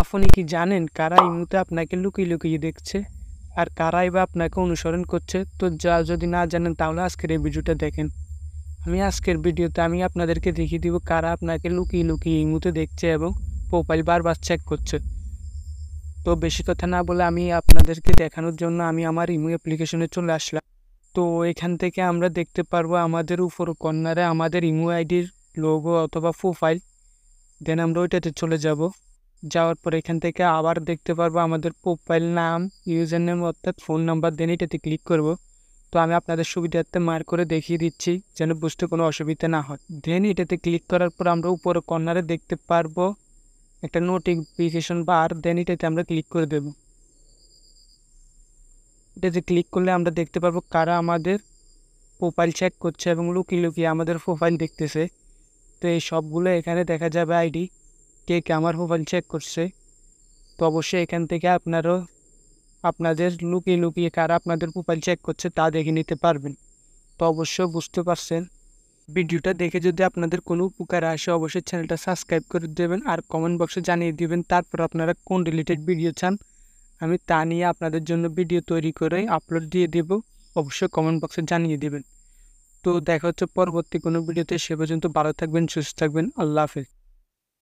আপনি কি জানেন কারা এই মুহূর্তে আপনাকে লুকিয়ে লুকিয়ে দেখছে আর কারাই বা আপনাকে অনুসরণ করছে? তো যদি না জানেন তাহলে আজকের এই ভিডিওটা দেখেন। আজকের ভিডিওতে আমি আপনাদেরকে দেখিয়ে দিব কারা আপনাকে লুকিয়ে লুকিয়ে এই মুহূর্তে দেখছে এবং প্রোফাইল বারবার চেক করছে। তো বেশি কথা না বলে আমি আপনাদেরকে দেখানোর জন্য আমি আমার ইমো অ্যাপ্লিকেশনে চলে আসলাম। তো এখান থেকে আমরা দেখতে পারবো আমাদের উপর কর্নারে আমাদের ইমো আইডির লোগো অথবা প্রোফাইল। দেন আমরা ওইটাতে চলে যাব। যাওয়ার পর এখান থেকে আবার দেখতে পারবো আমাদের প্রোফাইল নাম, ইউজার নেম অর্থাৎ ফোন নাম্বার। দেন এটাতে ক্লিক করব। তো আমি আপনাদের সুবিধার্থে মার্ক করে দেখিয়ে দিচ্ছি যেন বুঝতে কোনো অসুবিধা না হয়। দেন এটাতে ক্লিক করার পর আমরা উপরে কর্নারে দেখতে পারবো একটা নোটিফিকেশন বার। দেন এটাতে আমরা ক্লিক করে দেব। এটাতে ক্লিক করলে আমরা দেখতে পারবো কারা আমাদের প্রোফাইল চেক করছে এবং লুকিয়ে লুকিয়ে আমাদের প্রোফাইল দেখতেছে। তো এই সবগুলো এখানে দেখা যাবে আইডি, কে কে আমার প্রোফাইল চেক করছে। তো অবশ্যই এখান থেকে আপনারাও আপনাদের লুকিয়ে লুকিয়ে কারা আপনাদের প্রোফাইল চেক করছে তা দেখে নিতে পারবেন। তো অবশ্যই বুঝতে পারছেন। ভিডিওটা দেখে যদি আপনাদের কোনো উপকার আসে অবশ্যই চ্যানেলটা সাবস্ক্রাইব করে দেবেন আর কমেন্ট বক্সে জানিয়ে দেবেন তারপর আপনারা কোন রিলেটেড ভিডিও চান আমি তা নিয়ে আপনাদের জন্য ভিডিও তৈরি করে আপলোড দিয়ে দেব। অবশ্যই কমেন্ট বক্সে জানিয়ে দেবেন। তো দেখা হচ্ছে পরবর্তী কোনো ভিডিওতে। সে পর্যন্ত ভালো থাকবেন, সুস্থ থাকবেন। আল্লাহ হাফেজ।